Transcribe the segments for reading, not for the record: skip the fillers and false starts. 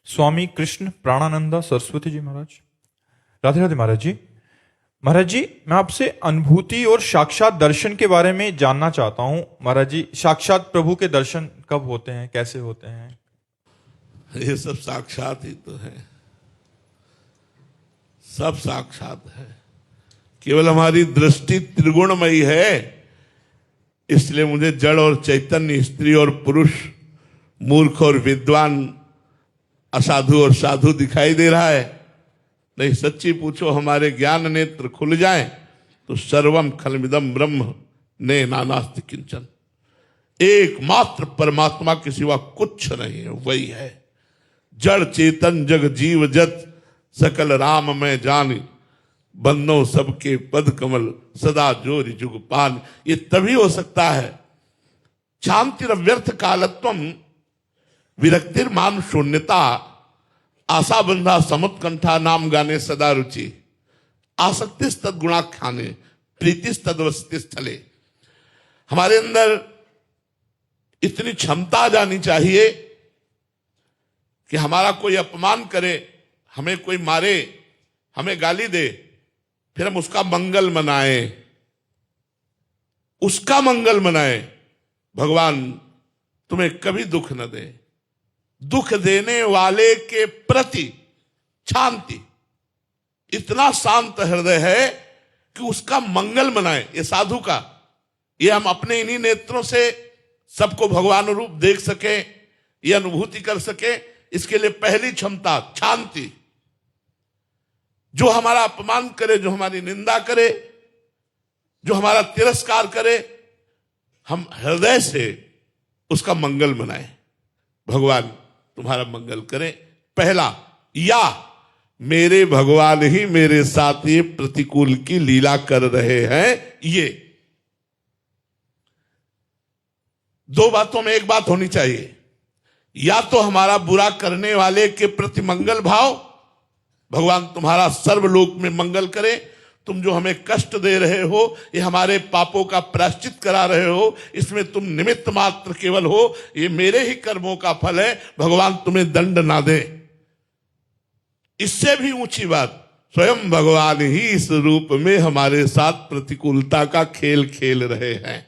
स्वामी कृष्ण प्राणानंदा सरस्वती जी महाराज। राधे राधे महाराज जी। महाराज जी, मैं आपसे अनुभूति और साक्षात दर्शन के बारे में जानना चाहता हूं। महाराज जी, साक्षात प्रभु के दर्शन कब होते हैं, कैसे होते हैं? ये सब साक्षात ही तो है, सब साक्षात है। केवल हमारी दृष्टि त्रिगुणमयी है, इसलिए मुझे जड़ और चैतन्य, स्त्री और पुरुष, मूर्ख और विद्वान, असाधु और साधु दिखाई दे रहा है। नहीं, सच्ची पूछो, हमारे ज्ञान नेत्र खुल जाएं तो सर्वम खलमिदम ब्रह्म ने नानास्ति किंचन, एकमात्र परमात्मा के सिवा कुछ नहीं है, वही है। जड़ चेतन जग जीव जत सकल राम में जान, बंदो सबके पद कमल सदा जोरि जुग पान। ये तभी हो सकता है। शांति व्यर्थ कालत्वम विरक्तिर्मान शून्यता, आशा बंधा समुत्कंठा नाम गाने सदा रुचि, आसक्तिस तद्गुणाख्याने प्रीतिस तद्वसति स्थले। हमारे अंदर इतनी क्षमता जानी चाहिए कि हमारा कोई अपमान करे, हमें कोई मारे, हमें गाली दे, फिर हम उसका मंगल मनाएं, उसका मंगल मनाएं। भगवान तुम्हें कभी दुख न दे, दुख देने वाले के प्रति शांति, इतना शांत हृदय है कि उसका मंगल मनाए। ये साधु का, ये हम अपने इन्हीं नेत्रों से सबको भगवान रूप देख सके, ये अनुभूति कर सके, इसके लिए पहली क्षमता शांति। जो हमारा अपमान करे, जो हमारी निंदा करे, जो हमारा तिरस्कार करे, हम हृदय से उसका मंगल मनाएं। भगवान तुम्हारा मंगल करें। पहला, या मेरे भगवान ही मेरे साथ ये प्रतिकूल की लीला कर रहे हैं। ये दो बातों में एक बात होनी चाहिए। या तो हमारा बुरा करने वाले के प्रति मंगल भाव, भगवान तुम्हारा सर्वलोक में मंगल करे, तुम जो हमें कष्ट दे रहे हो, ये हमारे पापों का प्रायश्चित करा रहे हो, इसमें तुम निमित्त मात्र केवल हो, ये मेरे ही कर्मों का फल है, भगवान तुम्हें दंड ना दे। इससे भी ऊंची बात, स्वयं भगवान ही इस रूप में हमारे साथ प्रतिकूलता का खेल खेल रहे हैं।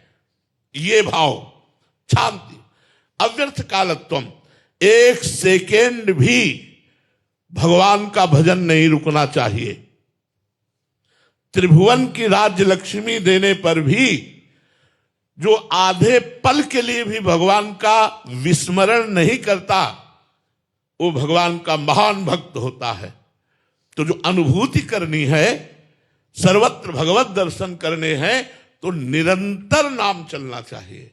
ये भाव, शांति, अव्यर्थ कालत्वम। एक सेकेंड भी भगवान का भजन नहीं रुकना चाहिए। त्रिभुवन की राज्य लक्ष्मी देने पर भी जो आधे पल के लिए भी भगवान का विस्मरण नहीं करता, वो भगवान का महान भक्त होता है। तो जो अनुभूति करनी है, सर्वत्र भगवत दर्शन करने हैं, तो निरंतर नाम चलना चाहिए।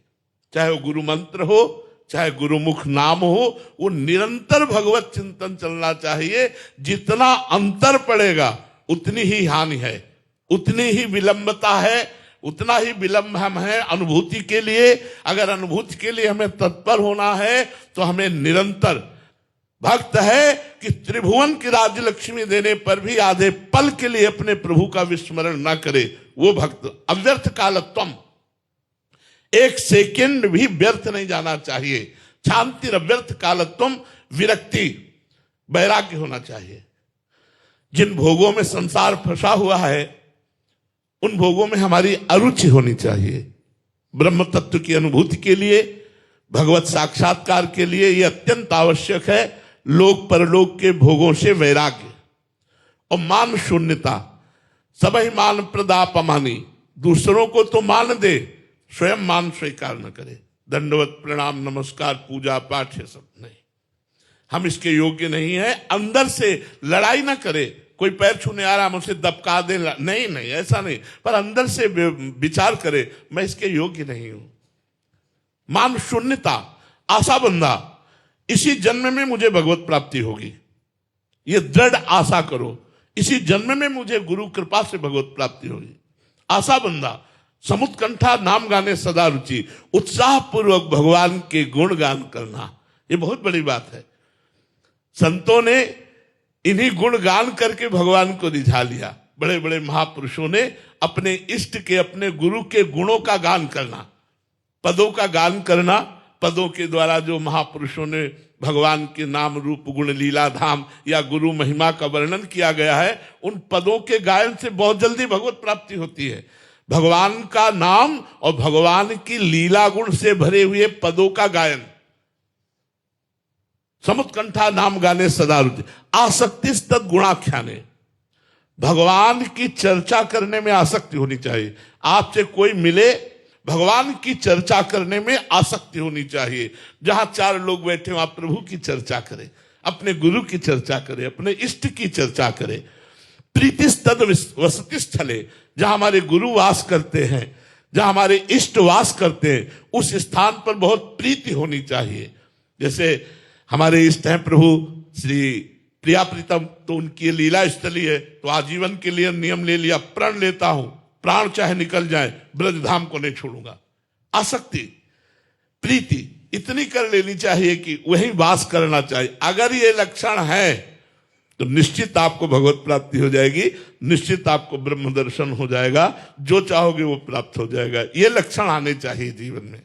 चाहे वो गुरु मंत्र हो, चाहे गुरुमुख नाम हो, वो निरंतर भगवत चिंतन चलना चाहिए। जितना अंतर पड़ेगा उतनी ही हानि है, उतनी ही विलंबता है, उतना ही विलंब हम है अनुभूति के लिए। अगर अनुभूति के लिए हमें तत्पर होना है तो हमें निरंतर, भक्त है कि त्रिभुवन की राज्य लक्ष्मी देने पर भी आधे पल के लिए अपने प्रभु का विस्मरण ना करे, वो भक्त। अव्यर्थ कालत्वम, एक सेकंड भी व्यर्थ नहीं जाना चाहिए। शांति अव्यर्थ कालत्वम, विरक्ति, वैराग्य होना चाहिए। जिन भोगों में संसार फंसा हुआ है, उन भोगों में हमारी अरुचि होनी चाहिए। ब्रह्म तत्व की अनुभूति के लिए, भगवत साक्षात्कार के लिए यह अत्यंत आवश्यक है। लोक परलोक के भोगों से वैराग्य और मान शून्यता। सबहि मान प्रदापमानी, दूसरों को तो मान दे, स्वयं मान स्वीकार न करे। दंडवत प्रणाम नमस्कार पूजा पाठ है सब नहीं, हम इसके योग्य नहीं है। अंदर से लड़ाई ना करे, कोई पैर छूने आ रहा मुझसे दबका दे, नहीं नहीं ऐसा नहीं, पर अंदर से विचार करे मैं इसके योग्य नहीं हूं। मान शून्यता, आशा बंधा, इसी जन्म में मुझे भगवत प्राप्ति होगी, ये दृढ़ आशा करो। इसी जन्म में मुझे गुरु कृपा से भगवत प्राप्ति होगी। आशा बंधा, समुत्कंठा नाम गाने सदा रुचि, उत्साह पूर्वक भगवान के गुणगान करना, ये बहुत बड़ी बात है। संतों ने इन्हीं गुणगान करके भगवान को रिझा लिया। बड़े बड़े महापुरुषों ने अपने इष्ट के, अपने गुरु के गुणों का गान करना, पदों का गान करना, पदों के द्वारा जो महापुरुषों ने भगवान के नाम रूप गुण लीला धाम या गुरु महिमा का वर्णन किया गया है, उन पदों के गायन से बहुत जल्दी भगवत प्राप्ति होती है। भगवान का नाम और भगवान की लीला गुण से भरे हुए पदों का गायन। समुत्कंठा नाम गाने सदा रुचि, आसक्ति तद गुणाख्याने। भगवान की चर्चा करने में आसक्ति होनी चाहिए। आपसे कोई मिले, भगवान की चर्चा करने में आसक्ति होनी चाहिए। जहां चार लोग बैठे हो, आप प्रभु की चर्चा करें, अपने गुरु की चर्चा करें, अपने इष्ट की चर्चा करें। प्रीतिस्तद वसति स्थले, जहां हमारे गुरु वास करते हैं, जहां हमारे इष्ट वास करते हैं, उस स्थान पर बहुत प्रीति होनी चाहिए। जैसे हमारे इष्ट हैं प्रभु श्री प्रिया प्रीतम, तो उनकी लीला स्थली है, तो आजीवन के लिए नियम ले लिया, प्रण लेता हूं, प्राण चाहे निकल जाए, ब्रजधाम को नहीं छोड़ूंगा। आसक्ति, प्रीति इतनी कर लेनी चाहिए कि वही वास करना चाहिए। अगर ये लक्षण है तो निश्चित आपको भगवत प्राप्ति हो जाएगी, निश्चित आपको ब्रह्म दर्शन हो जाएगा, जो चाहोगे वो प्राप्त हो जाएगा। ये लक्षण आने चाहिए जीवन में।